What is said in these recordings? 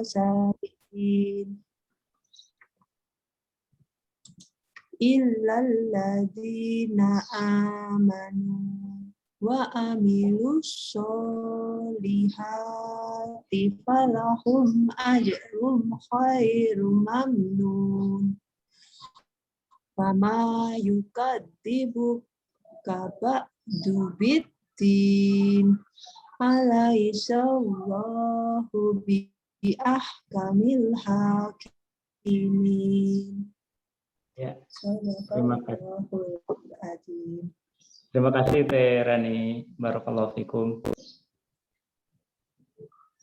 sabiin illal ladzina amanu wa amilus solihati falahum ajrum khairum mamnun fama yukadzibu kaba'du biddin alaihissallahu bi ahkamil hakimin. Ya, terima kasih. Terima kasih Teh Rani, barakallahu fikum.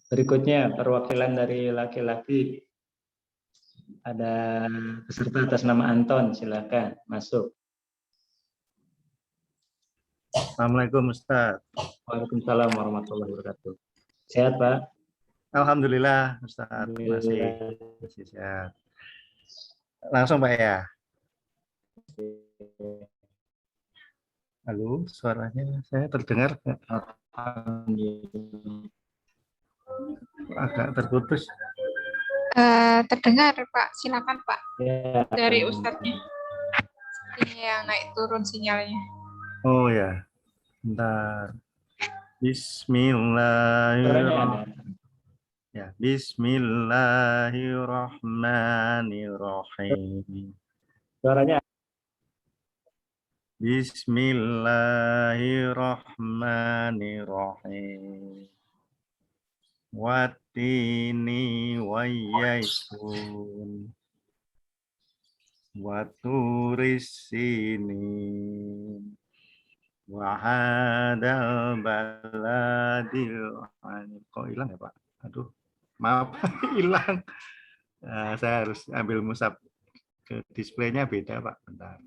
Berikutnya perwakilan dari laki-laki. Ada peserta atas nama Anton, silakan masuk. Assalamualaikum Ustaz. Waalaikumsalam warahmatullahi wabarakatuh. Sehat Pak? Alhamdulillah Ustaz, masih sehat. Langsung Pak ya. Halo, suaranya saya terdengar agak terputus. Terdengar Pak, silakan Pak. Ya. Dari Ustadznya. Sepertinya yang naik turun sinyalnya. Oh ya, bentar. Bismillahirrahmanirrahim. Ya, Bismillahirrahmanirrahim. Suaranya. Bismillahirrahmanirrahim. Wattini wayyaitun. Waturis sinin. Wahadal baladil. Kok hilang ya Pak? Aduh, maaf, hilang. Saya harus ambil mushaf. Ke displaynya beda Pak, bentar.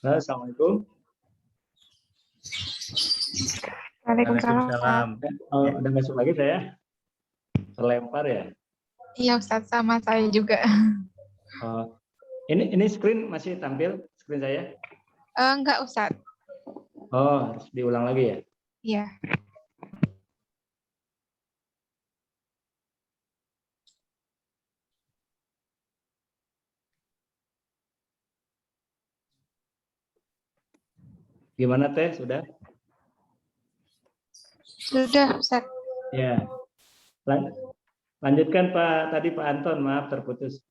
Assalamualaikum. Waalaikumsalam. Oh, udah masuk lagi saya? Terlempar ya? Iya Ustadz, sama saya juga. Oh, ini screen masih tampil screen saya? Enggak Ustadz. Oh, harus diulang lagi ya? Iya. Gimana Teh, sudah? Sudah Ustadz. Ya. Lanjutkan Pak, tadi Pak Anton, maaf terputus.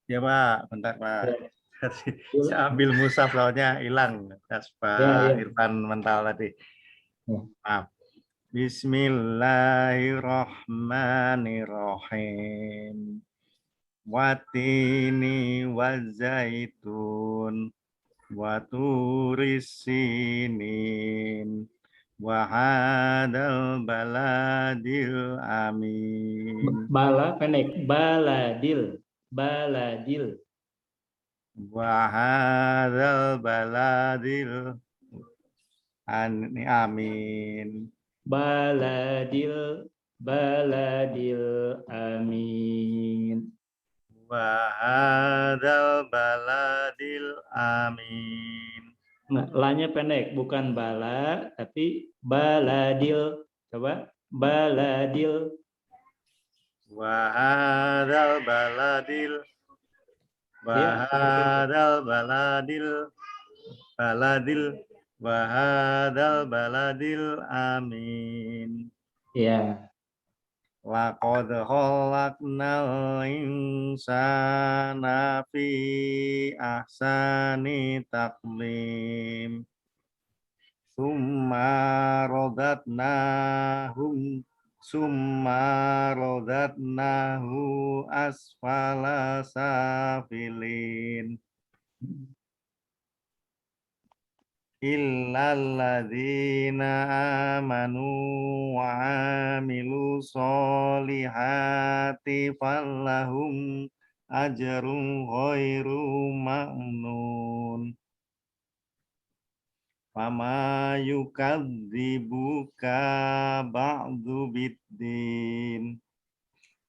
Ya Pak, bentar Pak. Ya. Saya ambil mushaf lawannya hilang. Pak Ya. Irfan mental tadi. Ya. Maaf. Bismillahirrahmanirrahim. Watini wazaitun. Waturis sinin. Wahadal baladil amin. Bala pendek, baladil. Wahadal baladil amin. Baladil amin. Wahadal baladil amin. Nah, lanya pendek, bukan bala, tapi baladil. Coba, baladil. Wahadal baladil. Wahadal baladil. Wahadal baladil amin. Ya. Laqad khalaqnal insana fi ahsani taqwim. Summa radadnahu asfala safilin. Illal ladzina amanu wa amilu solihati falahum ajrun ghairu mamnun. Fama yukadzibuka ba'du biddin.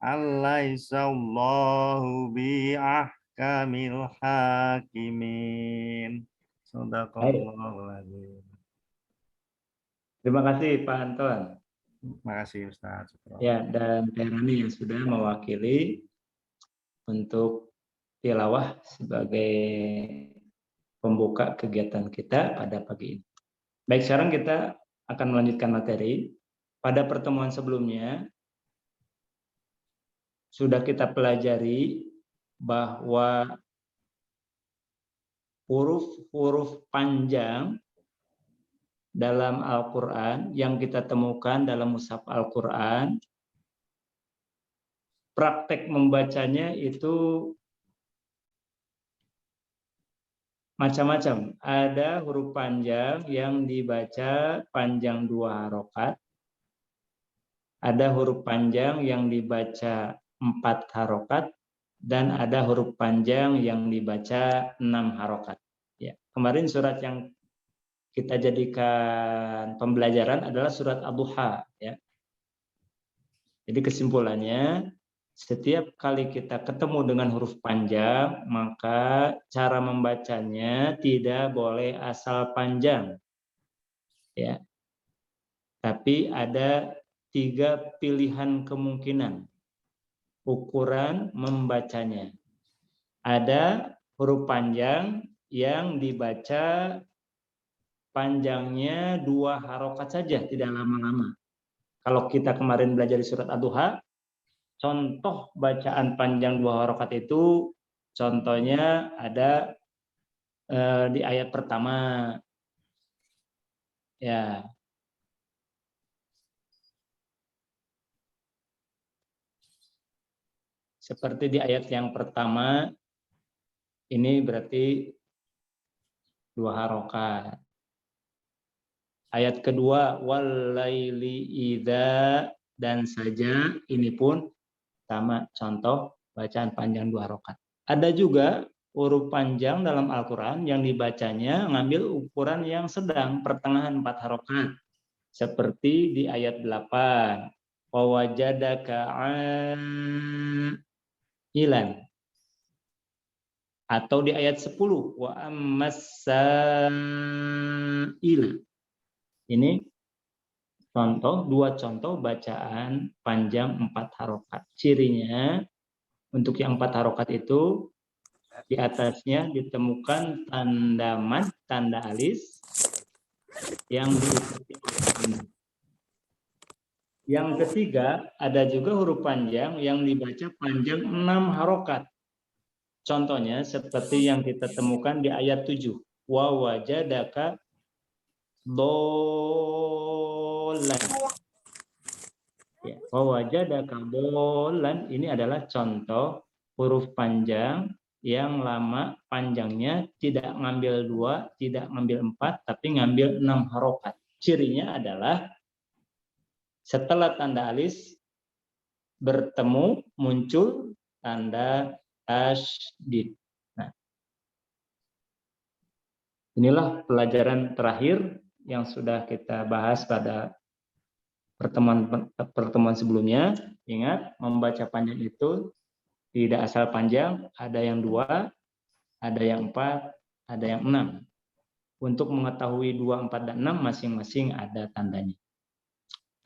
Alaihissallahu bi'ahkamil hakimin. Sadaqallahul adzim. Terima kasih Pak Anton. Terima kasih Ustaz. Ya, dan Teh Rani yang sudah mewakili untuk tilawah sebagai pembuka kegiatan kita pada pagi ini. Baik, sekarang kita akan melanjutkan materi. Pada pertemuan sebelumnya sudah kita pelajari bahwa huruf-huruf panjang dalam Al-Quran yang kita temukan dalam mushaf Al-Quran, praktek membacanya itu macam-macam. Ada huruf panjang yang dibaca panjang 2 harokat, ada huruf panjang yang dibaca 4 harokat, dan ada huruf panjang yang dibaca 6 harokat. Ya, kemarin surat yang kita jadikan pembelajaran adalah surat Ad-Duha, ya. Jadi kesimpulannya, setiap kali kita ketemu dengan huruf panjang, maka cara membacanya tidak boleh asal panjang, ya. Tapi ada 3 pilihan kemungkinan ukuran membacanya. Ada huruf panjang yang dibaca panjangnya 2 harokat saja, tidak lama-lama. Kalau kita kemarin belajar di surat Ad-Duha, contoh bacaan panjang 2 harokat itu, contohnya ada di ayat pertama. Ya. Seperti di ayat yang pertama, ini berarti 2 harokat. Ayat kedua, walaili idza, dan saja, ini pun sama contoh bacaan panjang 2 harokat. Ada juga huruf panjang dalam Al-Quran yang dibacanya ngambil ukuran yang sedang, pertengahan 4 harokat. Seperti di ayat 8, wawajadaka ilan. Atau di ayat 10, wa ammassa'ila. Ini contoh, 2 contoh bacaan panjang 4 harokat. Cirinya untuk yang 4 harokat itu di atasnya ditemukan tanda mad, tanda alis yang diikuti oleh tanda. Yang ketiga, ada juga huruf panjang yang dibaca panjang 6 harokat. Contohnya seperti yang kita temukan di ayat 7. Wa wajadaka dolan. Ya, wawajadaka dolan ini adalah contoh huruf panjang yang lama panjangnya tidak ngambil 2, tidak ngambil 4, tapi ngambil 6 harokat. Cirinya adalah setelah tanda alis bertemu muncul tanda tasydid. Nah, inilah pelajaran terakhir yang sudah kita bahas pada pertemuan sebelumnya. Ingat, membaca panjang itu tidak asal panjang, ada yang 2, ada yang 4, ada yang 6. Untuk mengetahui 2, 4, dan 6 masing-masing ada tandanya.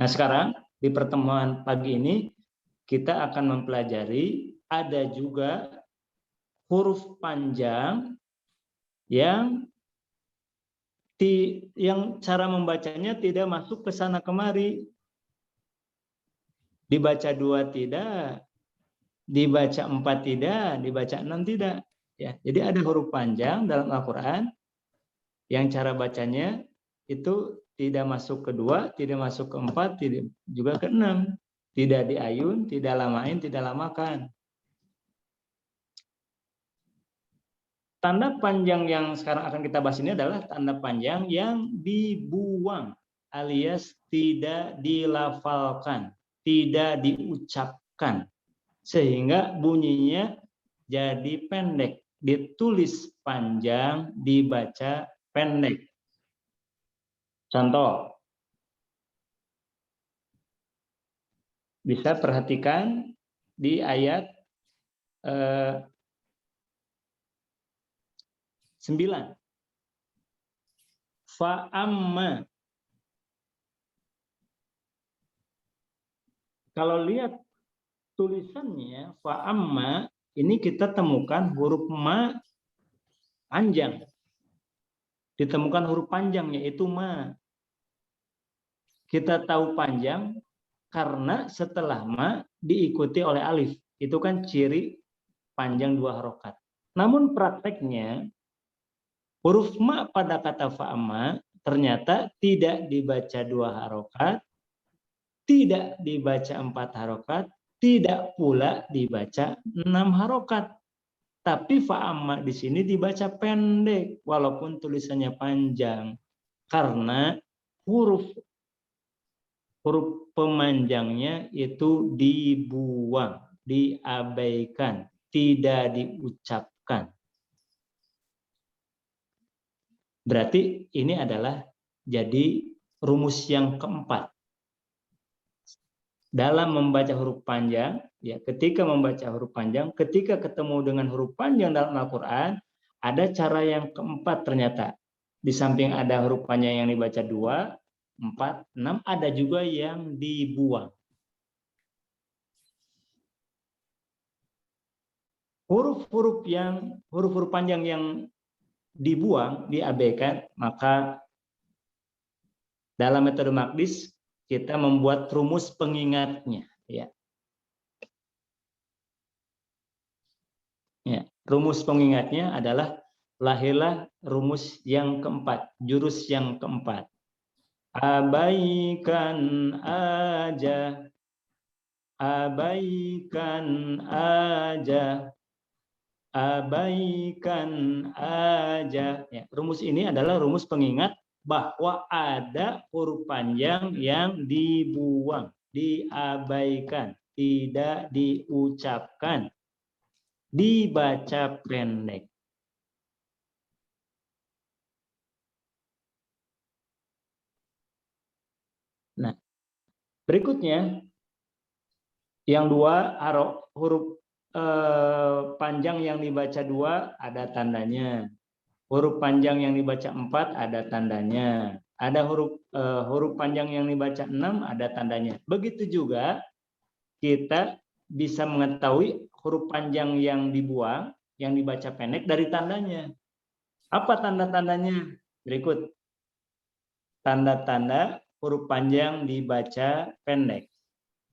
Nah, sekarang di pertemuan pagi ini kita akan mempelajari ada juga huruf panjang yang cara membacanya tidak masuk ke sana kemari. Dibaca 2 tidak, dibaca 4 tidak, dibaca 6 tidak. Ya, jadi ada huruf panjang dalam Al-Quran yang cara bacanya itu tidak masuk ke 2, tidak masuk ke 4, tidak juga ke 6. Tidak diayun, tidak lamain, tidak lamakan. Tanda panjang yang sekarang akan kita bahas ini adalah tanda panjang yang dibuang alias tidak dilafalkan, tidak diucapkan, sehingga bunyinya jadi pendek. Ditulis panjang, dibaca pendek. Contoh. Bisa perhatikan di ayat 9. Fa'amma. Kalau lihat tulisannya fa'amma, ini kita temukan huruf ma panjang. Ditemukan huruf panjang yaitu ma. Kita tahu panjang karena setelah ma diikuti oleh alif. Itu kan ciri panjang 2 harokat. Namun prakteknya huruf ma pada kata fa'amma ternyata tidak dibaca 2 harokat, tidak dibaca 4 harokat, tidak pula dibaca 6 harokat. Tapi fa'amma di sini dibaca pendek walaupun tulisannya panjang. Karena huruf pemanjangnya itu dibuang, diabaikan, tidak diucapkan. Berarti ini adalah jadi rumus yang keempat. Dalam membaca huruf panjang, ya ketika membaca huruf panjang, ketika ketemu dengan huruf panjang dalam Al-Quran, ada cara yang keempat ternyata. Di samping ada huruf panjang yang dibaca 2, 4, 6, ada juga yang dibuang. Huruf-huruf panjang yang dibuang, diabaikan, maka dalam metode Maqdis kita membuat rumus pengingatnya, ya. Ya, rumus pengingatnya adalah lahirlah rumus yang keempat, jurus yang keempat. Abaikan aja, abaikan aja, abaikan aja. Ya, rumus ini adalah rumus pengingat bahwa ada huruf panjang yang dibuang, diabaikan, tidak diucapkan, dibaca pendek. Nah, berikutnya yang 2 huruf panjang yang dibaca 2 ada tandanya. Huruf panjang yang dibaca 4 ada tandanya. Ada huruf panjang yang dibaca 6 ada tandanya. Begitu juga kita bisa mengetahui huruf panjang yang dibuang, yang dibaca pendek dari tandanya. Apa tanda-tandanya? Berikut. Tanda-tanda huruf panjang dibaca pendek.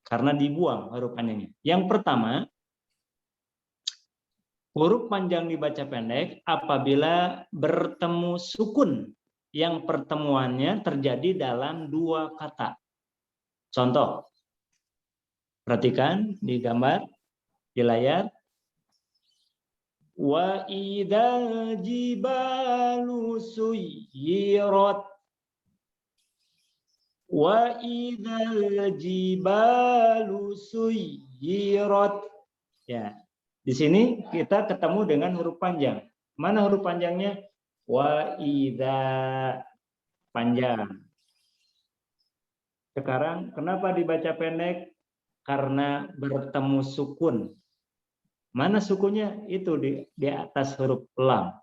Karena dibuang huruf panjangnya. Yang pertama, huruf panjang dibaca pendek apabila bertemu sukun yang pertemuannya terjadi dalam 2 kata. Contoh, perhatikan di gambar, di layar. Wa idzal jibalu suyirat. Wa idzal jibalu suyirat. Ya. Di sini kita ketemu dengan huruf panjang. Mana huruf panjangnya? Wa idza, panjang. Sekarang kenapa dibaca pendek? Karena bertemu sukun. Mana sukunnya? Itu di atas huruf lam.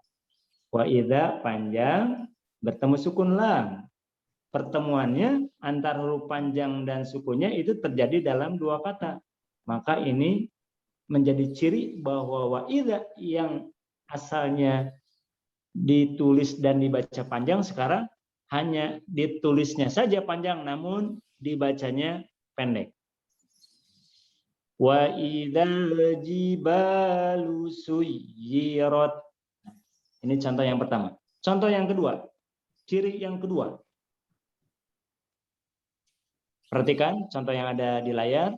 Wa idza panjang, bertemu sukun lam. Pertemuannya antar huruf panjang dan sukunnya itu terjadi dalam 2 kata. Maka ini menjadi ciri bahwa wa idza yang asalnya ditulis dan dibaca panjang sekarang hanya ditulisnya saja panjang namun dibacanya pendek. Wa idzal jibalu suyirat. Ini contoh yang pertama. Contoh yang kedua, ciri yang kedua. Perhatikan contoh yang ada di layar.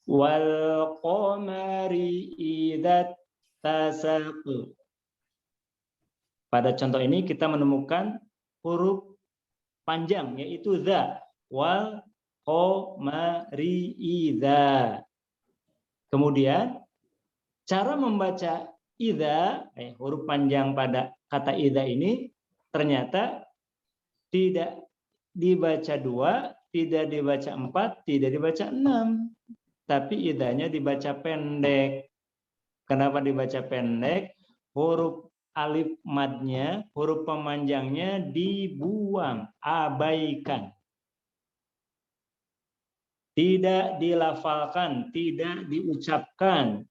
Wal qamari idza tasaq. Pada contoh ini kita menemukan huruf panjang yaitu dza. Wal qamari idza. Kemudian cara membaca idza, huruf panjang pada kata idza ini ternyata tidak dibaca 2, tidak dibaca 4, tidak dibaca 6. Tapi idanya dibaca pendek. Kenapa dibaca pendek? Huruf alif madnya, huruf pemanjangnya dibuang, abaikan. Tidak dilafalkan, tidak diucapkan.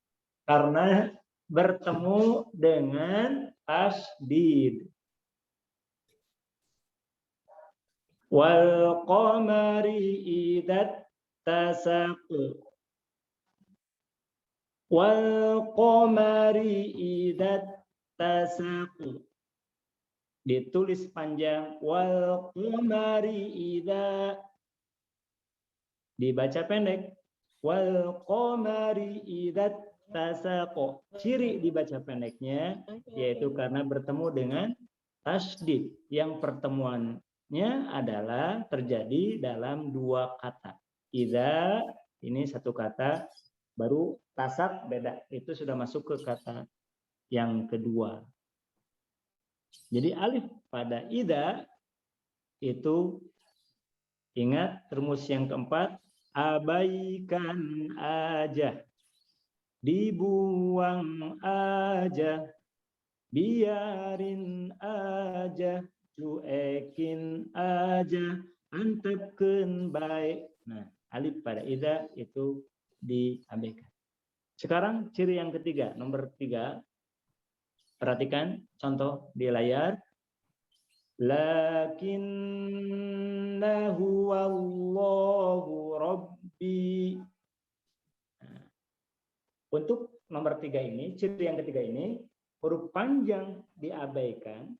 Karena bertemu dengan tasdid. Wal qamari idat tasaq. Wal qamari idat tasaq. Ditulis panjang. Wal qamari idat. Dibaca pendek. Wal qamari idat tasaq. Ciri dibaca pendeknya yaitu karena bertemu dengan tasdid yang pertemuannya adalah terjadi dalam 2 kata. Idza ini 1 kata, baru tasak beda, itu sudah masuk ke kata yang kedua. Jadi alif pada idza itu ingat rumus yang keempat, abaikan aja, dibuang aja, biarin aja, cuekin aja, antepkeun baik. Nah, alif pada idza itu diabaikan. Sekarang ciri yang ketiga, nomor 3. Perhatikan contoh di layar. Lakinnahu wallahu rabbi. Nah, untuk nomor 3 ini, ciri yang ketiga ini, huruf panjang diabaikan,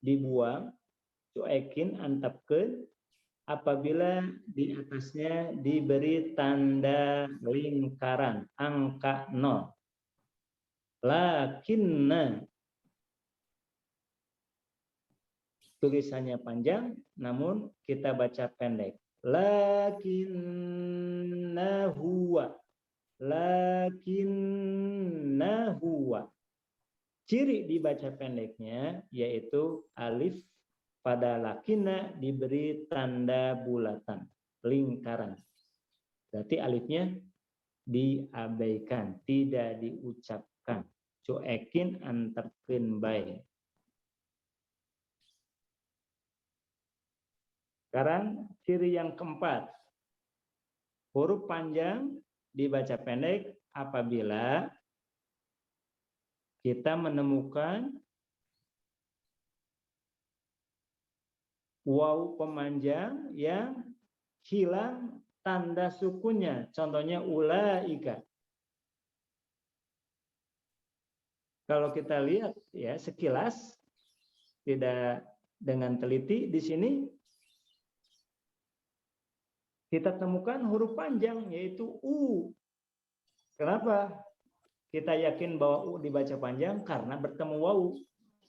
dibuang, cuekin, antepkeun, apabila di atasnya diberi tanda lingkaran, angka 0. Lakinna. Tulisannya panjang, namun kita baca pendek. Lakinna huwa. Lakinna huwa. Ciri dibaca pendeknya yaitu alif pada lakinna diberi tanda bulatan, lingkaran. Berarti alifnya diabaikan, tidak diucapkan. Cuekin, antepkeun bae. Sekarang ciri yang keempat. Huruf panjang dibaca pendek apabila kita menemukan waw pemanjang yang hilang tanda sukunnya. Contohnya ulaika. Kalau kita lihat ya sekilas tidak dengan teliti di sini kita temukan huruf panjang yaitu U. Kenapa? Kita yakin bahwa U dibaca panjang karena bertemu waw.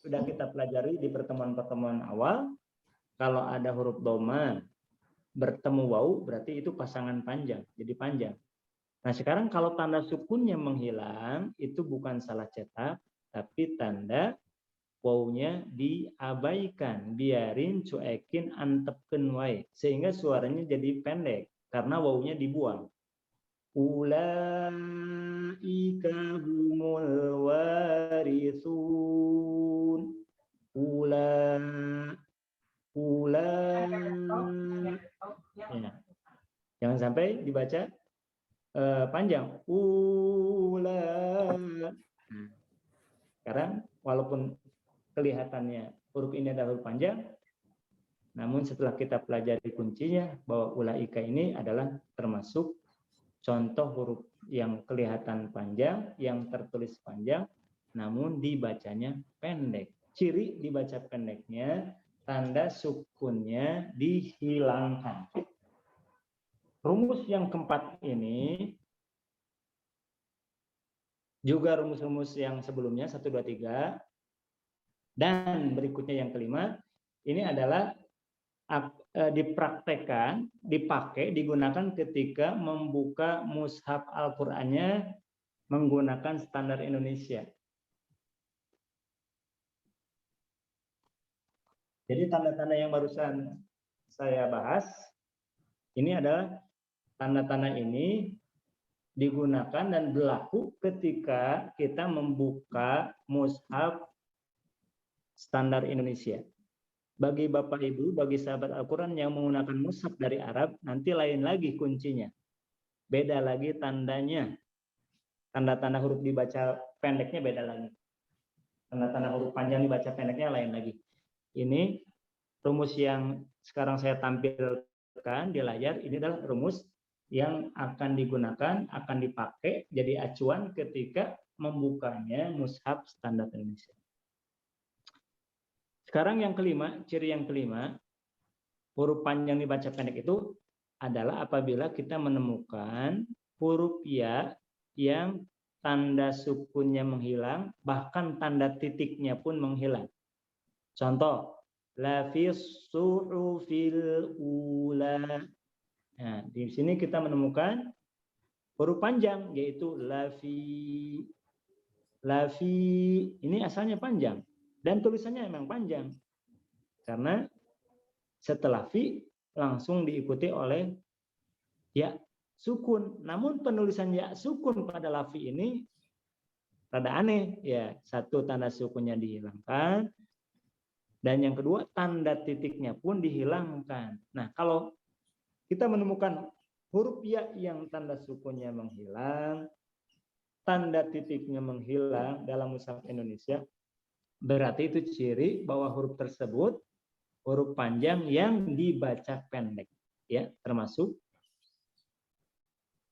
Sudah kita pelajari di pertemuan-pertemuan awal. Kalau ada huruf doma bertemu waw berarti itu pasangan panjang, jadi panjang. Nah sekarang kalau tanda sukunnya menghilang itu bukan salah cetak, tapi tanda wawnya diabaikan, biarin, cuekin, antepkeun wae, sehingga suaranya jadi pendek karena wawnya dibuang. Ulaika humul warithun. Ya. Jangan sampai dibaca panjang. Sekarang walaupun kelihatannya huruf ini adalah huruf panjang, namun setelah kita pelajari kuncinya bahwa ulaika ini adalah termasuk contoh huruf yang kelihatan panjang, yang tertulis panjang, namun dibacanya pendek. Ciri dibaca pendeknya, tanda sukunnya dihilangkan. Rumus yang keempat ini juga rumus-rumus yang sebelumnya 1, 2, 3 dan berikutnya yang kelima ini adalah dipraktekkan, dipakai, digunakan ketika membuka mushaf Al-Qur'annya menggunakan standar Indonesia. Jadi tanda-tanda yang barusan saya bahas, ini adalah tanda-tanda ini digunakan dan berlaku ketika kita membuka mushaf standar Indonesia. Bagi Bapak Ibu, bagi sahabat Al-Quran yang menggunakan mushaf dari Arab, nanti lain lagi kuncinya. Beda lagi tandanya. Tanda-tanda huruf dibaca pendeknya beda lagi. Tanda-tanda huruf panjang dibaca pendeknya lain lagi. Ini rumus yang sekarang saya tampilkan di layar, ini adalah rumus yang akan digunakan, akan dipakai jadi acuan ketika membukanya mushaf standar Indonesia. Sekarang yang kelima, ciri yang kelima, huruf panjang dibaca pendek itu adalah apabila kita menemukan huruf ya yang tanda sukunnya menghilang, bahkan tanda titiknya pun menghilang. Contoh, la fis suhufil ula. Nah, di sini kita menemukan huruf panjang yaitu lafi. Lafi ini asalnya panjang dan tulisannya memang panjang. Karena setelah fi langsung diikuti oleh ya sukun. Namun penulisan ya sukun pada lafi ini rada aneh ya. Satu, tanda sukunnya dihilangkan. Dan yang kedua, tanda titiknya pun dihilangkan. Nah, kalau kita menemukan huruf ya yang tanda sukunnya menghilang, tanda titiknya menghilang dalam mushaf Indonesia, berarti itu ciri bahwa huruf tersebut huruf panjang yang dibaca pendek. Ya, termasuk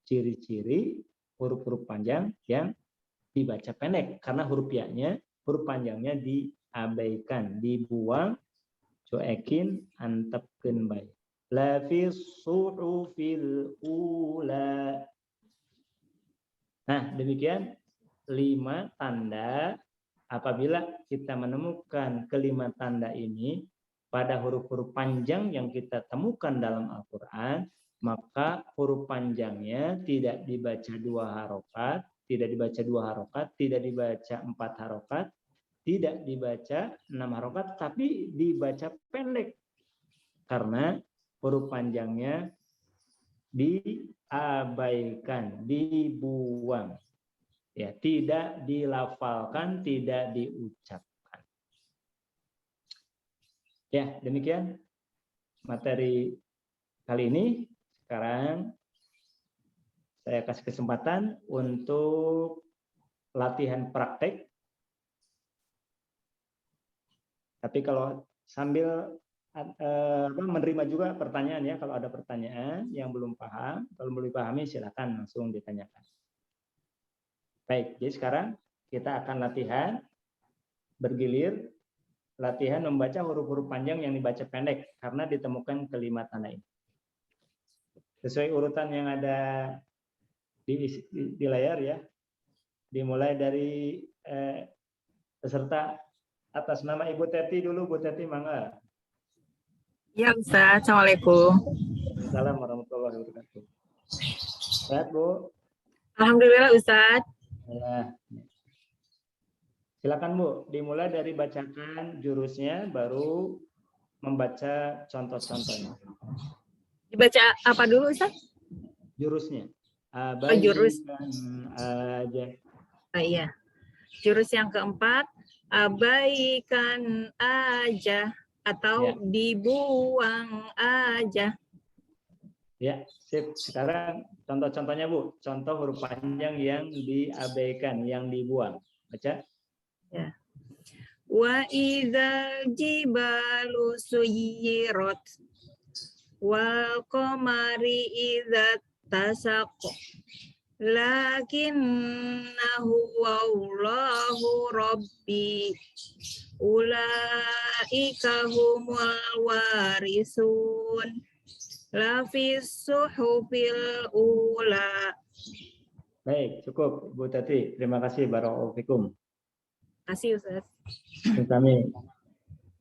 ciri-ciri huruf-huruf panjang yang dibaca pendek. Karena huruf ya-nya, huruf panjangnya diabaikan, dibuang, cuekin, antepkeun bae. La fis suhufil ula. Nah, demikian 5 tanda. Apabila kita menemukan kelima tanda ini pada huruf-huruf panjang yang kita temukan dalam Al-Quran, maka huruf panjangnya tidak dibaca 2 harokat, tidak dibaca 2 harokat, tidak dibaca 4 harokat, tidak dibaca 6 harokat, tapi dibaca pendek. Karena huruf panjangnya diabaikan, dibuang. Ya, tidak dilafalkan, tidak diucapkan. Ya, demikian materi kali ini. Sekarang saya kasih kesempatan untuk latihan praktek. Tapi kalau sambil menerima juga pertanyaan ya, kalau ada pertanyaan yang belum paham, kalau belum dipahami silakan langsung ditanyakan. Baik, jadi sekarang kita akan latihan bergilir, latihan membaca huruf-huruf panjang yang dibaca pendek karena ditemukan kelima tanda ini. Sesuai urutan yang ada di layar ya, dimulai dari peserta atas nama Ibu Teti dulu. Bu Teti, mangga. Ya Ustaz, Assalamualaikum. Assalamualaikum warahmatullahi wabarakatuh. Sehat Bu? Alhamdulillah Ustaz. Ya. Silakan Bu, dimulai dari bacakan jurusnya, baru membaca contoh-contohnya. Dibaca apa dulu Ustaz? Jurusnya. Jurus. Aja. Iya. Jurus yang keempat, abaikan aja atau Ya. dibuang aja. Ya, sip. Sekarang contoh-contohnya Bu, contoh huruf panjang yang diabaikan, yang dibuang. Baca. Ya. Wa idzal jibalu suyirat wal qamari idza tasaq lakinnahu wallahu rabbi ulaika humul warisun lafis suhufil ula. Baik, cukup Bu Tati. Terima kasih, barakallahu fikum. Kasih Ustaz. Kami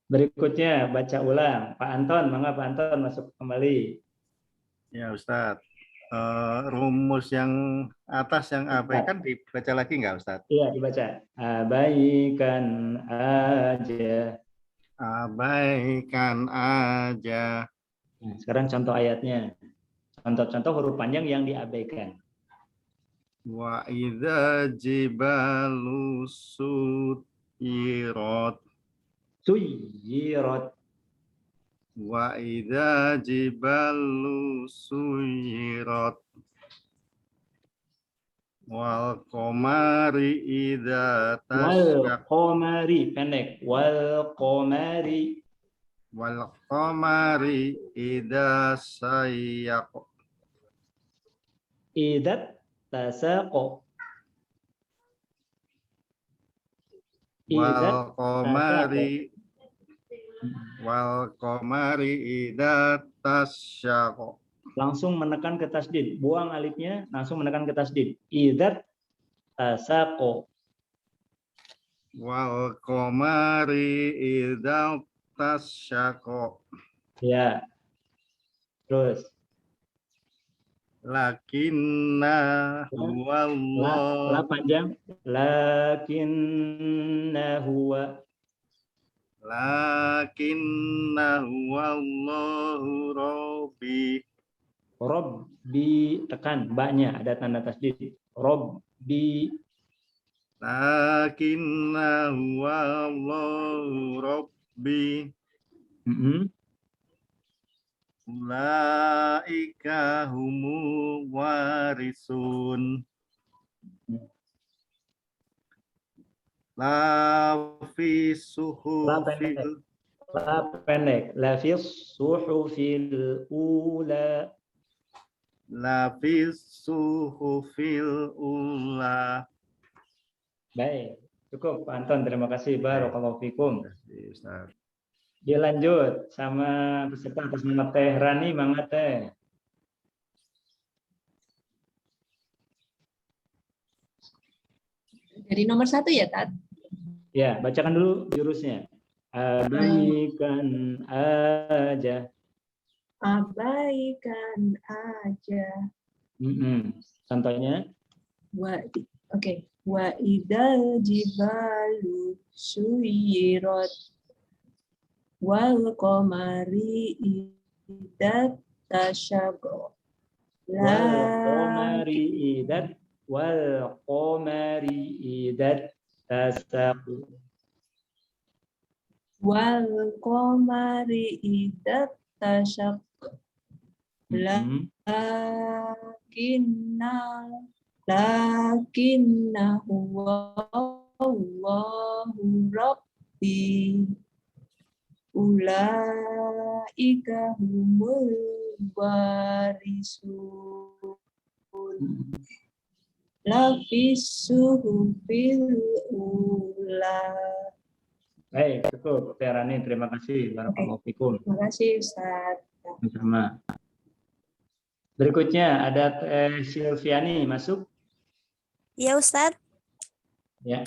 berikutnya baca ulang. Pak Anton, mangga Pak Anton masuk kembali. Ya Ustadz, rumus yang atas yang abaikan dibaca lagi nggak Ustadz? Iya, dibaca. Abaikan aja. Abaikan aja. Nah, sekarang contoh ayatnya. Contoh-contoh huruf panjang yang diabaikan. Wa idza jibalu suyirat. Suyirat. Wa idza jibalu suyirat. Wal qamari idza Wal tasyaq. qamari, pendek. Wal qamari. Wal qamari idza sayyaq. Idat tasaqo. Idat tasaqo. Wal qamari idza tasyaq. Langsung menekan ke tasdid. Buang alifnya, langsung menekan ke tasdid. Idat tasaqo. Wal qamari idza tasyaq. Ya. Terus. Lakinna La huwallah. panjang. Lakinna huwa. Lakinna huwallahu rabbi. Robbi, tekan baknya, ada tanda tasdid. Robbi. Lakinna huwallahu rabbi. Ulaika humul warisun. La fi suhufil. La pendek. La fi suhufil ula. La fi suhufil ula. Baik, cukup Pak Anton. Terima kasih. Barakallahu fikum. Ustaz. Dilanjut sama peserta atas nama Teh Rani, Mangga Teh. Dari nomor 1 ya, Tat? Ya, bacakan dulu jurusnya. Abaikan aja. Abaikan aja. Contohnya? Oke. Wa idal jibalu suyirat. Wal qamari idat tasyaqo. Wal qamari idat tasaqu. Wal qamari idat tasaqu. Lakinna huwallahu rabbi. Ulaika humul warisun. Lafis suhufil ula. Baik, cukup. Teh Rani, terima kasih. Barakallahu fikum. Terima kasih, Ustaz. Sama. Berikutnya ada Teh Silviani, masuk? Ya, Ustaz. Ya.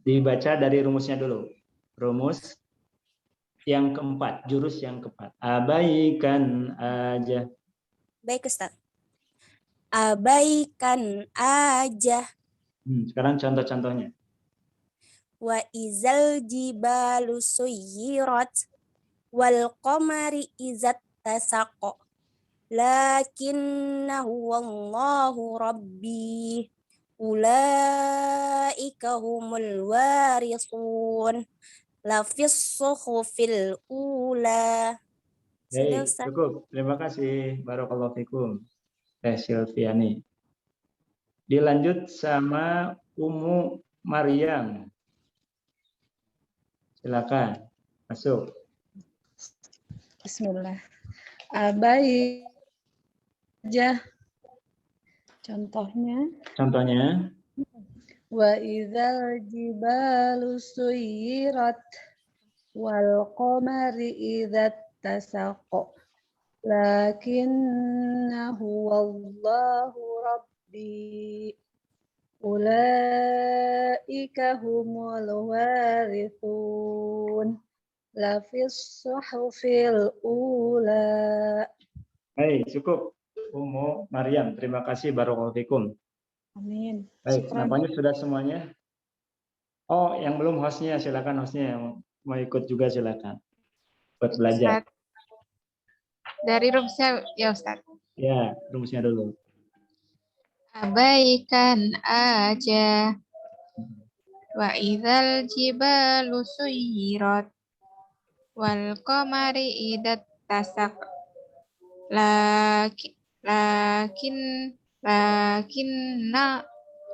Dibaca dari rumusnya dulu. Rumus yang keempat, jurus yang keempat. Abaikan aja. Baik, Ustaz. Abaikan aja. Sekarang contoh-contohnya. Wa izal jibalu suyirat wal qamari izat tasaqo. Lakinnahu wallahu rabbi. Ulaika humul warisun. Lafis suhufil ula. Baik, cukup. Terima kasih. Barakallahu fikum. Teh Silviani. Dilanjut sama Ummu Maryam. Silakan masuk. Bismillah. Abai aja. Contohnya. Wa idzal jibalu suyirat wal qamari idzat tasaqo. Lakinnahu wallahu rabbi. Ulaika humul warithun. Lafis suhufil ula. Baik, cukup. Ummu Maryam, terima kasih. Barakallahu fikum. Amin. Baik, nampaknya sudah semuanya. Oh, yang belum hostnya, silakan hostnya yang mau ikut juga silakan. Buat belajar. Ustaz. Dari rumusnya ya Ustaz. Ya, rumusnya dulu. Abaikan aja. Wa idzal jibalu suyirat. Wal qamari idat tasak.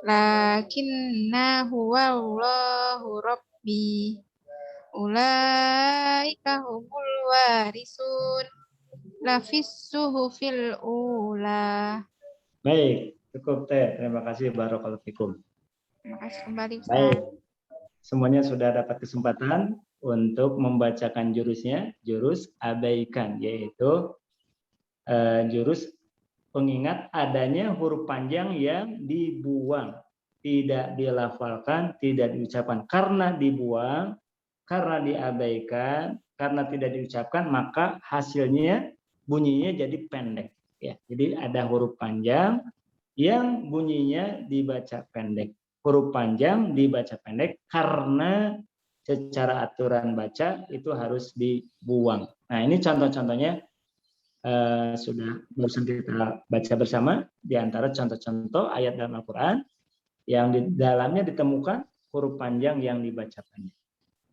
Lakinna huwa Allahu Rabbi. Ulaika humul warisun. Lafis suhufil ula. Baik, cukup Teh. Terima kasih Barakallahu fikum. Terima kasih kembali Ustaz. Baik. Semuanya sudah dapat kesempatan untuk membacakan jurusnya, jurus abaikan, yaitu jurus pengingat adanya huruf panjang yang dibuang, tidak dilafalkan, tidak diucapkan. Karena dibuang, karena diabaikan, karena tidak diucapkan, maka hasilnya bunyinya jadi pendek. Ya, jadi ada huruf panjang yang bunyinya dibaca pendek. Huruf panjang dibaca pendek karena secara aturan baca itu harus dibuang. Nah, ini contoh-contohnya sudah barusan kita baca bersama di antara contoh-contoh ayat dalam Al-Quran yang di dalamnya ditemukan huruf panjang yang dibaca pendek.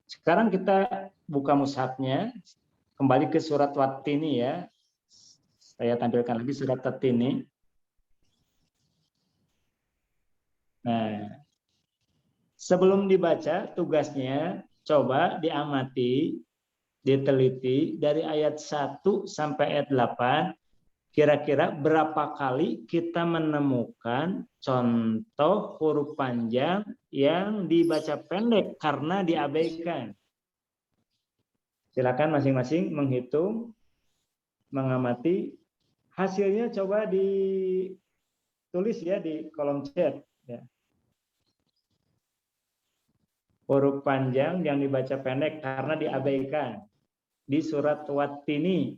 Sekarang kita buka mushafnya, kembali ke surat Wattini ya. Saya tampilkan lagi surat Wattini. Nah, sebelum dibaca, tugasnya coba diamati, diteliti dari ayat 1 sampai ayat 8, kira-kira berapa kali kita menemukan contoh huruf panjang yang dibaca pendek karena diabaikan. Silakan masing-masing menghitung, mengamati. Hasilnya coba ditulis ya di kolom chat. Ya. Huruf panjang yang dibaca pendek karena diabaikan di surat Wattini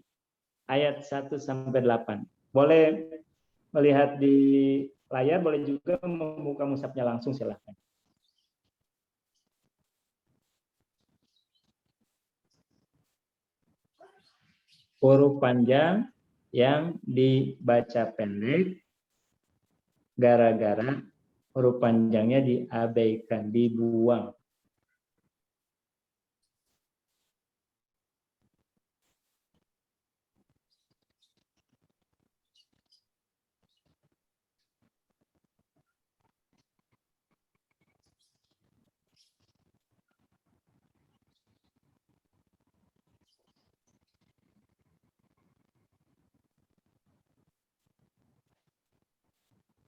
ayat 1 sampai 8. Boleh melihat di layar, boleh juga membuka mushafnya langsung, silahkan. Huruf panjang yang dibaca pendek gara-gara huruf panjangnya diabaikan, dibuang.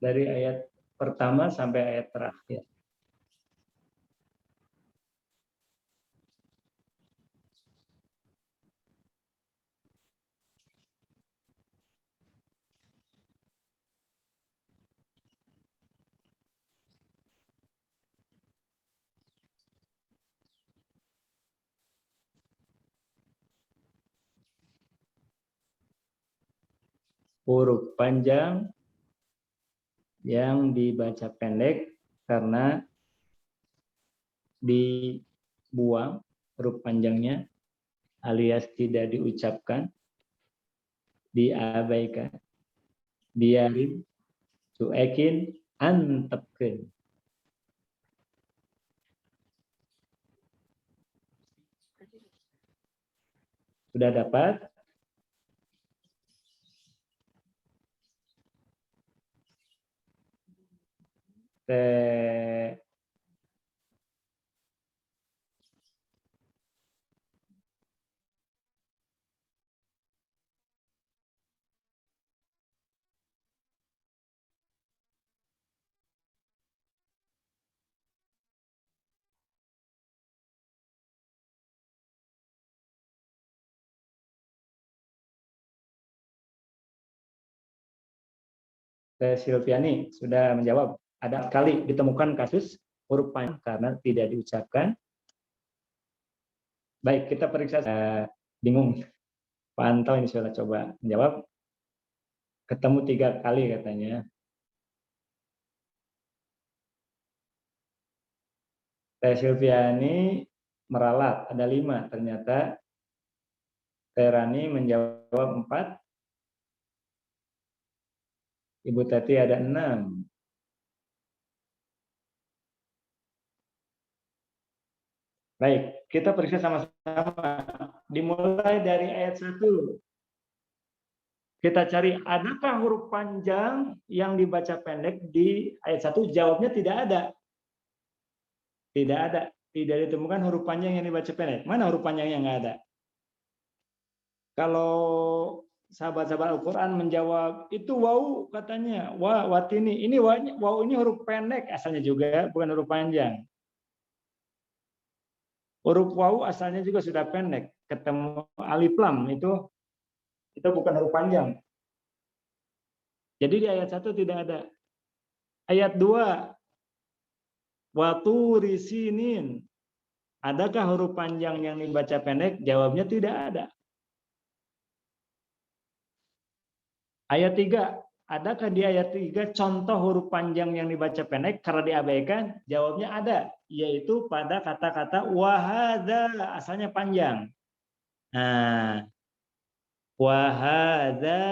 Dari ayat pertama sampai ayat terakhir. Huruf panjang yang dibaca pendek karena dibuang huruf panjangnya alias tidak diucapkan, diabaikan, biarin, cuekin, antepkeun. Sudah dapat? Silviani sudah menjawab. Ada kali ditemukan kasus huruf panjang karena tidak diucapkan. Baik, kita periksa. Bingung. Pak Anto ini sudah coba menjawab. Ketemu 3 kali katanya. Teh Silviani meralat, ada 5. Ternyata Terani menjawab 4. Ibu Tati ada 6. Baik, kita periksa sama-sama. Dimulai dari ayat 1. Kita cari, adakah huruf panjang yang dibaca pendek di ayat 1? Jawabnya tidak ada. Tidak ada. Tidak ditemukan huruf panjang yang dibaca pendek. Mana huruf panjang yang nggak ada? Kalau sahabat-sahabat Al-Quran menjawab, itu wau katanya. Wah, watini. Ini wau ini huruf pendek asalnya juga, bukan huruf panjang. Huruf wau asalnya juga sudah pendek. Ketemu alif lam itu bukan huruf panjang. Jadi di ayat 1 tidak ada. Ayat 2. Waturi sinin. Adakah huruf panjang yang dibaca pendek? Jawabnya tidak ada. Ayat 3. Adakah di ayat 3 contoh huruf panjang yang dibaca pendek karena diabaikan? Jawabnya ada. Yaitu pada kata-kata wahada. Asalnya panjang. Nah, wahada.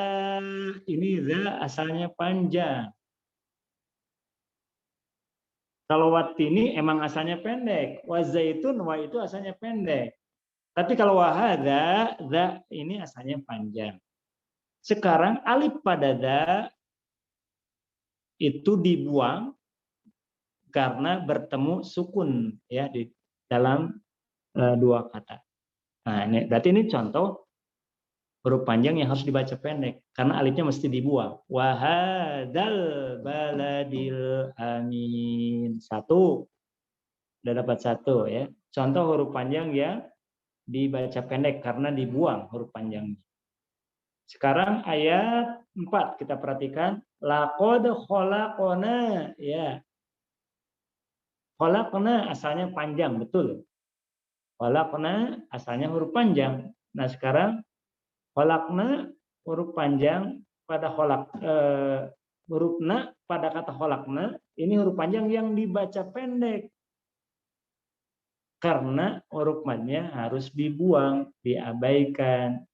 Ini za asalnya panjang. Kalau watini emang asalnya pendek. Wazaitun, wa itu asalnya pendek. Tapi kalau wahada, za ini asalnya panjang. Sekarang alif pada da itu dibuang karena bertemu sukun ya di dalam dua kata. Nah, ini berarti ini contoh huruf panjang yang harus dibaca pendek karena alifnya mesti dibuang. Wahadal baladil amin. 1. Sudah dapat 1 ya. Contoh huruf panjang yang dibaca pendek karena dibuang huruf panjangnya. Sekarang ayat 4 kita perhatikan. Laqad khalaqna ya. Khalaqna asalnya panjang, betul. Khalaqna asalnya huruf panjang. Nah, sekarang khalaqna huruf panjang pada huruf na pada kata khalaqna ini huruf panjang yang dibaca pendek. Karena huruf madnya harus dibuang, diabaikan.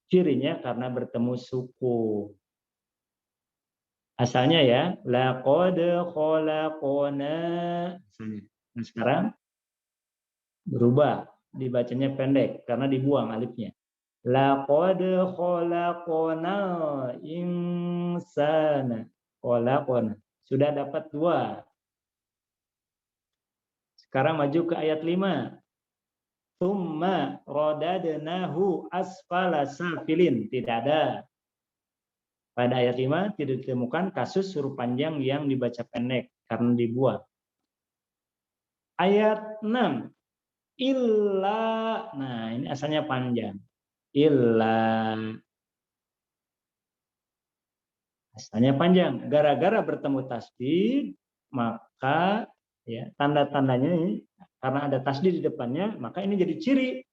Cirinya karena bertemu suku. Asalnya ya, laqad khalaqna. Nah, sekarang berubah, dibacanya pendek karena dibuang alifnya. Laqad khalaqnal insana. Khalaqna. Sudah dapat 2. Sekarang maju ke ayat 5. Tsumma radadnahu asfala safilin. Tidak ada. Pada ayat 5 tidak ditemukan kasus huruf panjang yang dibaca pendek karena dibuang. Ayat 6. Illa. Nah, ini asalnya panjang. Illa. Asalnya panjang. Gara-gara bertemu tasdid, maka ya tanda-tandanya ini karena ada tasdid di depannya, maka ini jadi ciri.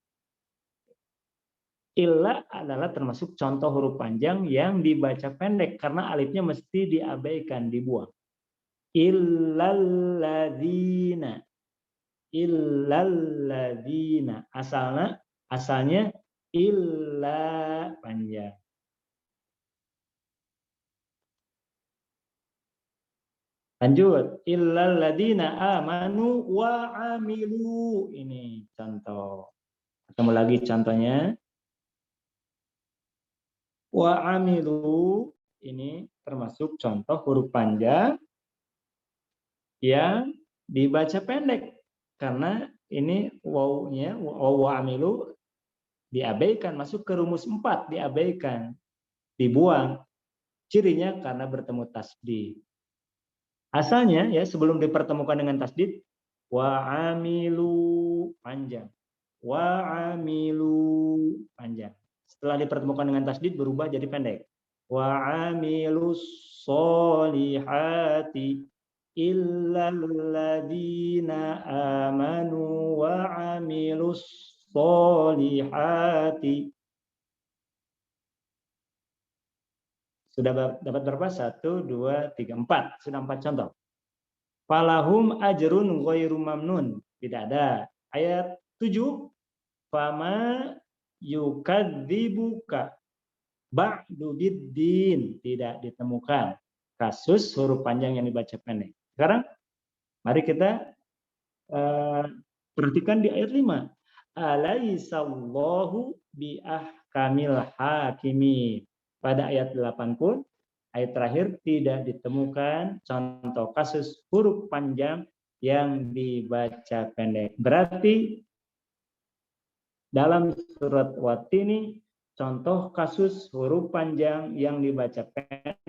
Illa adalah termasuk contoh huruf panjang yang dibaca pendek karena alifnya mesti diabaikan, dibuang. Illalladzina. Illalladzina. Asalnya illa panjang. Lanjut, illalladzina amanu wa amilu. Ini contoh. Ketemu lagi contohnya. Wa amilu ini termasuk contoh huruf panjang yang dibaca pendek karena ini wawunya wa amilu diabaikan, masuk ke rumus 4, diabaikan, dibuang. Cirinya karena bertemu tasdid. Asalnya ya sebelum dipertemukan dengan tasdid wa amilu panjang. Wa amilu panjang. Setelah dipertemukan dengan tasdid berubah jadi pendek. Wa amilus solihati illalladzina amanu wa amilus solihati. Sudah dapat berapa? 1, 2, 3, 4. Sudah 4 contoh. Falahum ajrun ghairu mamnun. Tidak ada. Ayat 7, fama yukadzibuka ba'du biddin, tidak ditemukan kasus huruf panjang yang dibaca pendek. Sekarang mari kita perhatikan di ayat 5. Alaisallahu biahkamil hakimin. Pada ayat 8 pun, ayat terakhir, tidak ditemukan contoh kasus huruf panjang yang dibaca pendek. Berarti dalam surat Wattini, contoh kasus huruf panjang yang dibaca pendek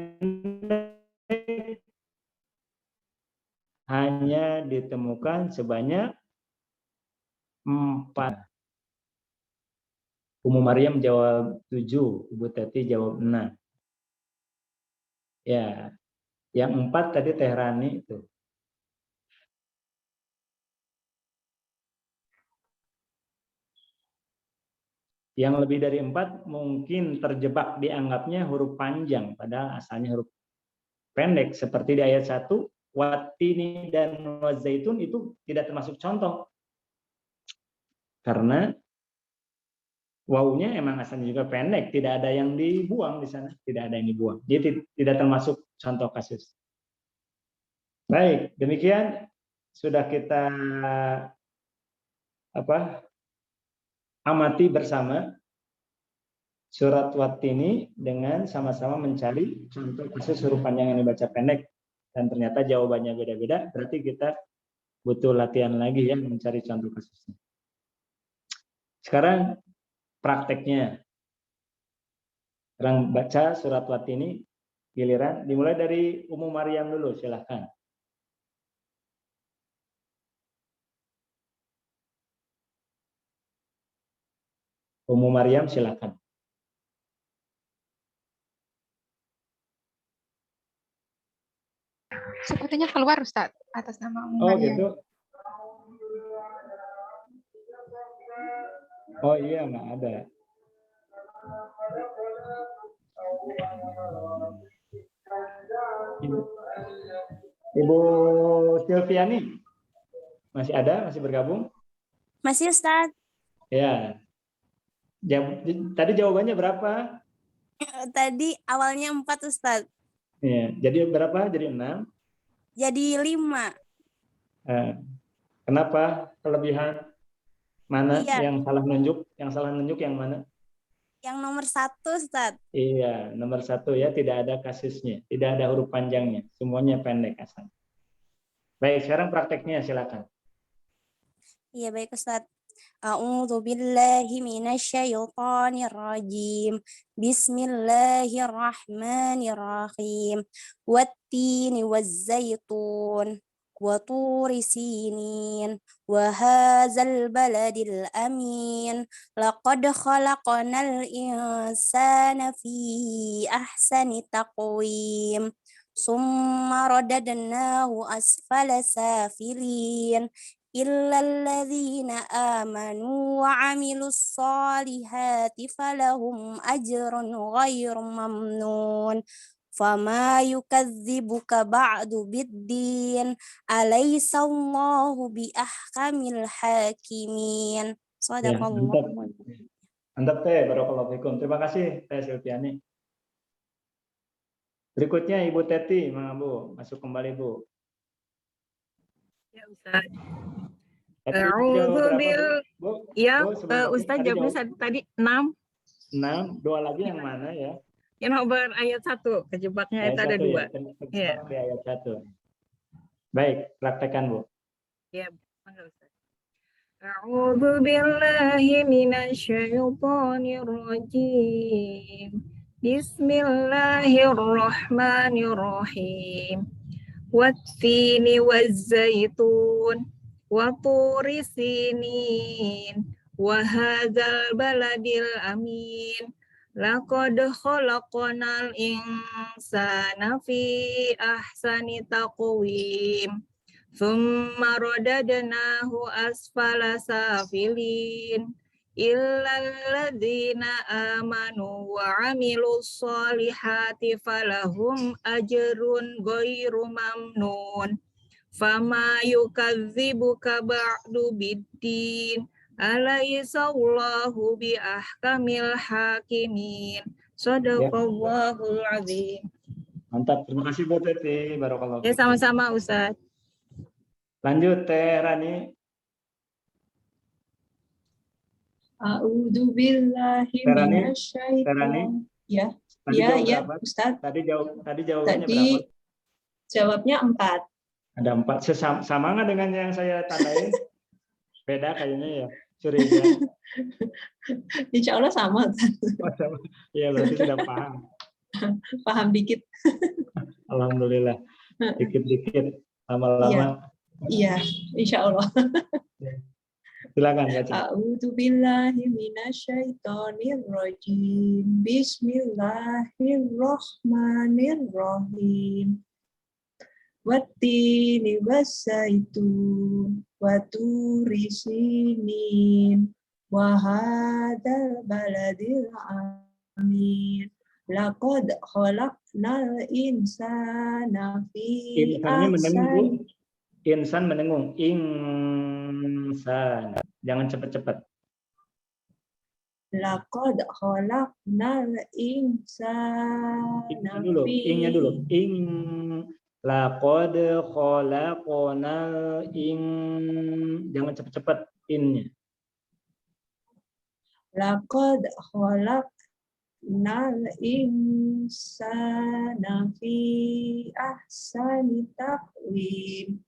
hanya ditemukan sebanyak 4. Ummu Maryam jawab 7, Ibu Teti jawab 6. Ya, yang 4 tadi Teh Rani itu. Yang lebih dari 4 mungkin terjebak dianggapnya huruf panjang, padahal asalnya huruf pendek. Seperti di ayat 1, Wattini dan Wazaitun itu tidak termasuk contoh. Karena wawunya emang asalnya juga pendek, tidak ada yang dibuang di sana, tidak ada yang dibuang. Jadi tidak termasuk contoh kasus. Baik, demikian sudah kita amati bersama surat Wattini dengan sama-sama mencari contoh kasus huruf panjang yang dibaca pendek, dan ternyata jawabannya beda-beda. Berarti kita butuh latihan lagi ya mencari contoh kasusnya. Sekarang prakteknya. Sekarang baca surat Wattini giliran, dimulai dari Ummu Maryam dulu, silahkan. Ummu Maryam silakan. Sepertinya keluar Ustaz atas nama Ummu Oh Maryam. gitu. Oh iya, nggak ada. Ibu Silviani masih ada, masih bergabung? Masih Ustaz. Ya. Tadi jawabannya berapa? Tadi awalnya 4 Ustaz. Ya, jadi berapa? Jadi 6? Jadi 5. Kenapa? Kelebihan mana Iya. yang salah nunjuk? Yang salah nunjuk yang mana? Yang nomor 1 Ustaz. Iya, nomor 1 ya, tidak ada kasusnya, tidak ada huruf panjangnya, semuanya pendek asal. Baik, sekarang prakteknya silakan. Iya baik Ustaz. A'udzu billahi minasyaitonir rajim. Bismillahirrahmanirrahim. Wattini wazzaitun wa turi sinin wa hadzal baladil amin. Laqad khalaqnal insana fi ahsani taqwim. Summa radadnahu asfala safilin. Illalladzina amanu wa amilus solihati falahum ajrun ghairu mamnun. Fama yukadzibuka ba'du biddin. Alaisallahu biahkamil hakimin. Sadaqallahu. Mantap Teh, barakallahu fikum. Terima kasih Teh Silviani. Berikutnya Ibu Teti, Bu, masuk kembali Bu. Ya Ustaz. Ustaz jawabnya tadi 6. 6, 2 lagi yang mana ya? Yang nomor ayat 1, kejebaknya ayat ada 2. Ya. Di ayat 1. Baik, praktekkan Bu. Ya, mangga Ustaz. A'udzu billahi minasyaitonir rajim. Bismillahirrahmanirrahim. Wattini wazzaitun wa turi sinin wa hadzal baladil amin. Laqad khalaqnal insana fi ahsani taqwim. Tsumma radadnahu asfala safilin. Illalladzina amanu wa amilus solihati falahum ajrun ghairu mamnun. Fama yukadzibuka ba'du biddin. Alaihissallahu bi ahkamil hakimin. Sadaqallahul azim. Mantap. Terima kasih Bu Teti. Barakallahu Ya, fikum. sama-sama Ustadz. Lanjut Teh Rani. A'udzu billahi Terani? minasyaitonir. Ya, Tadi ya, jawab ya, berapa? Ustaz. Tadi jawabannya berapa? Tadi jawabnya 4. Ada 4. Sama nggak dengan yang saya tandain? Beda kayaknya ya. Curiga. Insya Allah sama. Oh, sama. Iya berarti sudah paham. Paham dikit. Alhamdulillah. Dikit-dikit. Lama-lama. Iya, insya Allah. Silakan baca. A'udzu billahi minasyaitonir rajim. Bismillahirrahmanirrahim. Wattini wassaitun wa turi sinin wa hadzal baladil amin. Laqad khalaqnal insana fi Insannya mendengung, Bu. ahsani. Insan mendengung. Insan. Jangan cepat-cepat. Laqad khalaqnal Ingnya insana dulu. fi Ingnya dulu. Laqad khalaqnal jangan cepat-cepat innya. Laqad khalaqnal insana fi ahsani taqwim.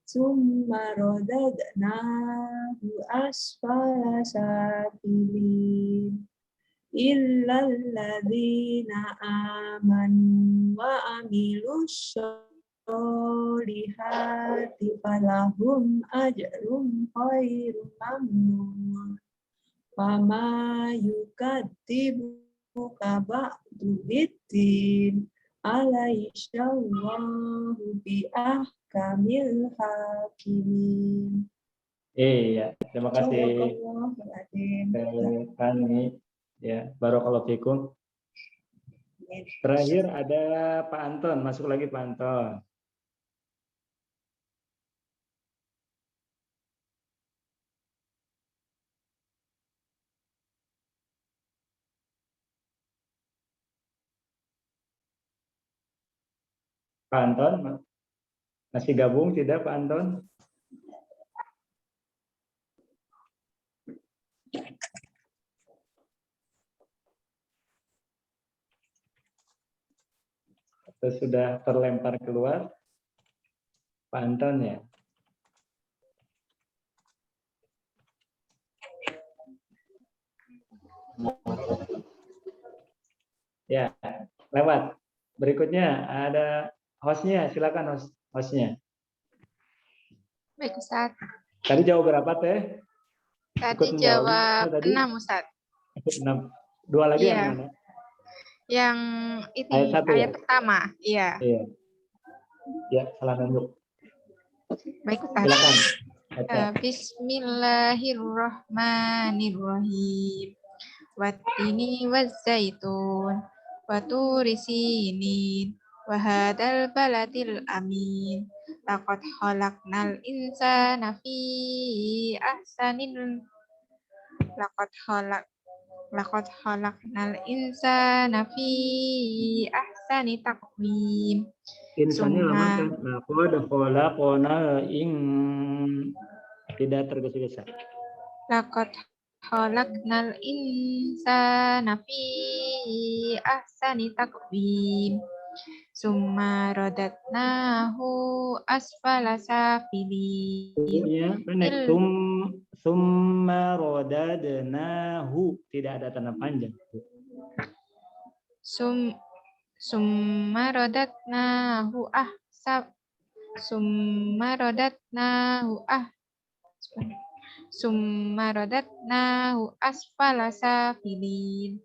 Summa radadnahu asfala safilin. Illal ladzina amanu wa amilus solihati falahum ajrum khairum mamnun. Fama yukadzibuka ba'du biddin. Alaihissallahu bi ahkamil hakimin. Iya, terima kasih. Sadaqallahul-azim. Kami ya, barakallahu fikum. Terakhir ada Pak Anton, masuk lagi Pak Anton. Pak Anton masih gabung tidak Pak Anton? Atau sudah terlempar keluar? Pak Anton ya. Ya, lewat. Berikutnya ada hostnya, silakan hostnya. Baik Ustaz. Tadi jawab berapa Teh? Tadi Ikut jawab tadi? 6 Ustaz. 6. 2 lagi Iya. yang mana? Yang ini Ayat 1 ayat ya? pertama. Iya. Iya. Ya, salah nunjuk. Baik Ustaz. Silakan. Baca. Bismillahirrahmanirrahim. Wattini wazzaitun wa turi sinin wa hadzal baladil amin. Laqad khalaqnal insana fi ahsanin laqad khalaqnal insana fi ahsani taqwim. Insannya lama Summa- kan? Laqad khalaqnal tidak tergesa-gesa. Laqad khalaqnal insana fi ahsani taqwim. Summa radatnahu asfala safilin. Ya, pendek. Summa rodadnahu. Tidak ada tanda panjang. Summa radatnahu asfala safilin.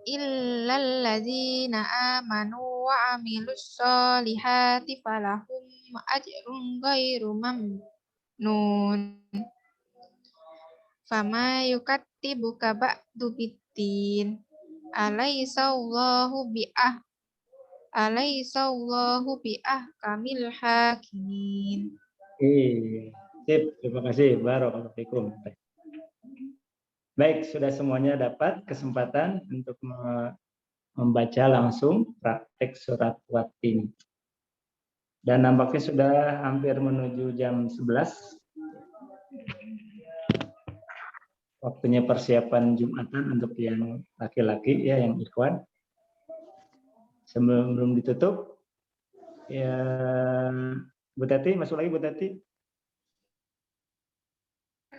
Illal ladzina amanu wa amilus solihati falahum ajrun ghairu mamnun. Fama yukadzibuka ba'du biddin. Alaihissallahu Alaihissallahu biahkamil hakimin. Sip, terima kasih. Barakallahu fikum. Baik, sudah semuanya dapat kesempatan untuk membaca langsung praktek surat Wattin. Dan nampaknya sudah hampir menuju jam 11. Waktunya persiapan Jumatan untuk yang laki-laki ya, yang ikhwan. Sebelum ditutup, ya Bu Tati, masuk lagi Bu Tati.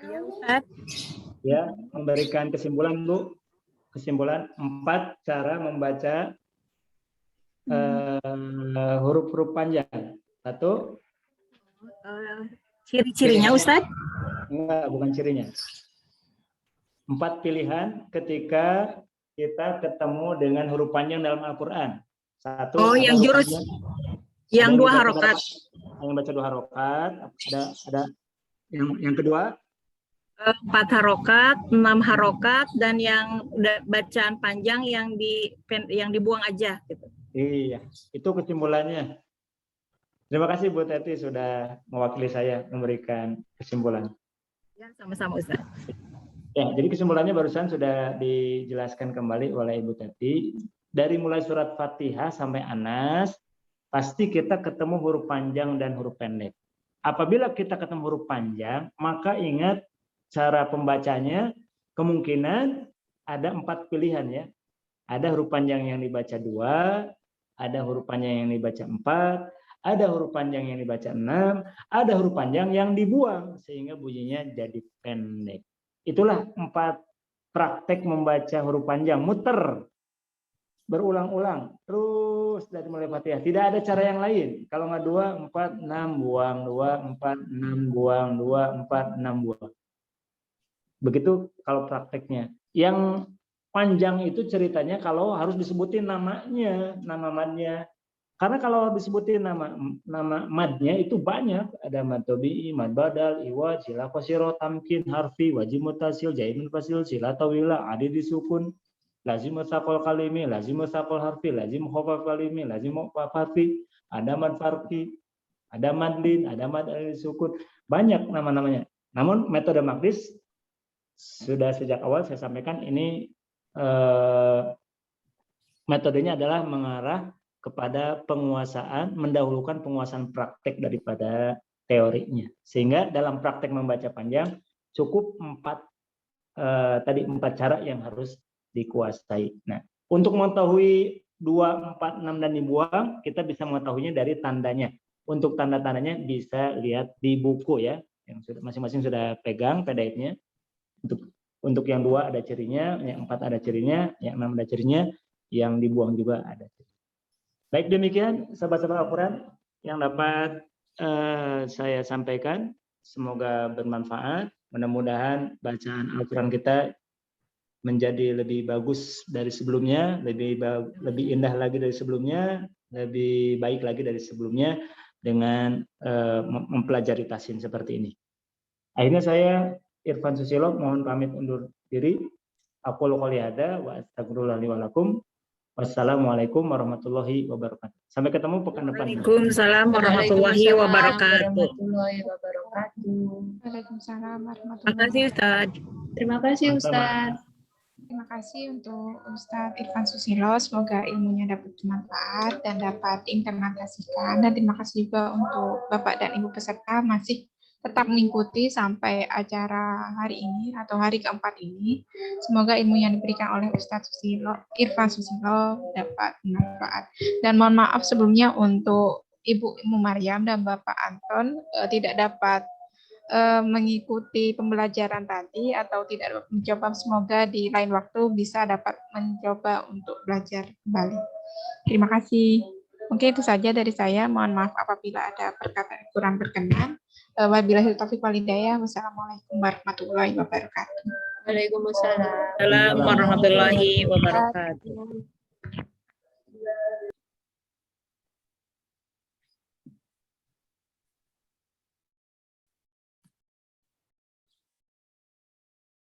Ya, Ustaz. Ya, memberikan kesimpulan Bu. Kesimpulan 4 cara membaca huruf-huruf panjang. 1. Ciri-cirinya Ustaz? Enggak, bukan cirinya. 4 pilihan ketika kita ketemu dengan huruf panjang dalam Al-Quran. 1. Oh, yang jurus, yang 2 harokat. Yang baca 2 harokat. Ada yang kedua. 4 harokat, 6 harokat, dan yang bacaan panjang yang dibuang aja. Gitu. Iya, itu kesimpulannya. Terima kasih Bu Teti sudah mewakili saya memberikan kesimpulan. Ya, sama-sama Ustaz. Ya, jadi kesimpulannya barusan sudah dijelaskan kembali oleh Ibu Teti. Dari mulai surat Fatihah sampai Anas, pasti kita ketemu huruf panjang dan huruf pendek. Apabila kita ketemu huruf panjang, maka ingat cara pembacanya kemungkinan ada 4 pilihan ya. Ada huruf panjang yang dibaca 2, ada huruf panjang yang dibaca 4, ada huruf panjang yang dibaca 6, ada huruf panjang yang dibuang sehingga bunyinya jadi pendek. Itulah 4 praktek membaca huruf panjang, muter, berulang-ulang, terus dari mulai Fatihah. Tidak ada cara yang lain. Kalau nggak 2, 4, 6, buang, 2, 4, 6, buang, 2, 4, 6, buang. Begitu kalau prakteknya. Yang panjang itu ceritanya kalau harus disebutin namanya, nama madnya. Karena kalau disebutin nama madnya itu banyak. Ada mad tabi'i, mad badal, iwad, sila qasiro, tamkin, harfi, wajib mutasil, jaimun fasil, sila tawila, adid disukun, lazim mutsaqal kalimi, lazim mutsaqal harfi, lazim khafaf kalimi, lazim mukhafaf harfi, ada mad farqi, ada mad lin, ada mad disukun. Banyak nama-namanya. Namun metode makdis sudah sejak awal saya sampaikan ini metodenya adalah mengarah kepada penguasaan, mendahulukan penguasaan praktek daripada teorinya. Sehingga dalam praktek membaca panjang cukup 4 cara yang harus dikuasai. Nah, untuk mengetahui 2, 4, 6 dan dibuang, kita bisa mengetahuinya dari tandanya. Untuk tanda-tandanya bisa lihat di buku ya, yang sudah masing-masing sudah pegang PDF-nya. Untuk yang 2 ada cirinya, yang 4 ada cirinya, yang 6 ada cirinya, yang dibuang juga ada cirinya. Baik, demikian sahabat-sahabat Al-Quran yang dapat saya sampaikan. Semoga bermanfaat. Mudah-mudahan bacaan Al-Quran kita menjadi lebih bagus dari sebelumnya, lebih indah lagi dari sebelumnya, lebih baik lagi dari sebelumnya dengan mempelajari tasin seperti ini. Akhirnya saya Irfan Susilo mohon pamit undur diri. Aqulu qouli hadza wa astaghfirullah li wa lakum. Wassalamualaikum warahmatullahi wabarakatuh. Sampai ketemu pekan depan. Waalaikumsalam warahmatullahi wabarakatuh. Warahmatullahi wabarakatuh. Waalaikumsalam warahmatullahi Terima kasih Ustaz. Terima kasih Ustaz. Terima kasih untuk Ustadz Irfan Susilo. Semoga ilmunya dapat bermanfaat dan dapat diimplementasikan. Dan terima kasih juga untuk Bapak dan Ibu peserta masih tetap mengikuti sampai acara hari ini atau hari keempat ini. Semoga ilmu yang diberikan oleh Ustadz Irfan Susilo dapat bermanfaat. Dan mohon maaf sebelumnya untuk Ibu Mariam dan Bapak Anton tidak dapat mengikuti pembelajaran tadi atau tidak dapat mencoba. Semoga di lain waktu bisa dapat mencoba untuk belajar kembali. Terima kasih. Mungkin itu saja dari saya. Mohon maaf apabila ada perkataan yang kurang berkenan. Wabillahi taufiq wal hidayah. Wassalamualaikum warahmatullahi wabarakatuh. Waalaikumsalam. Assalamualaikum warahmatullahi wabarakatuh.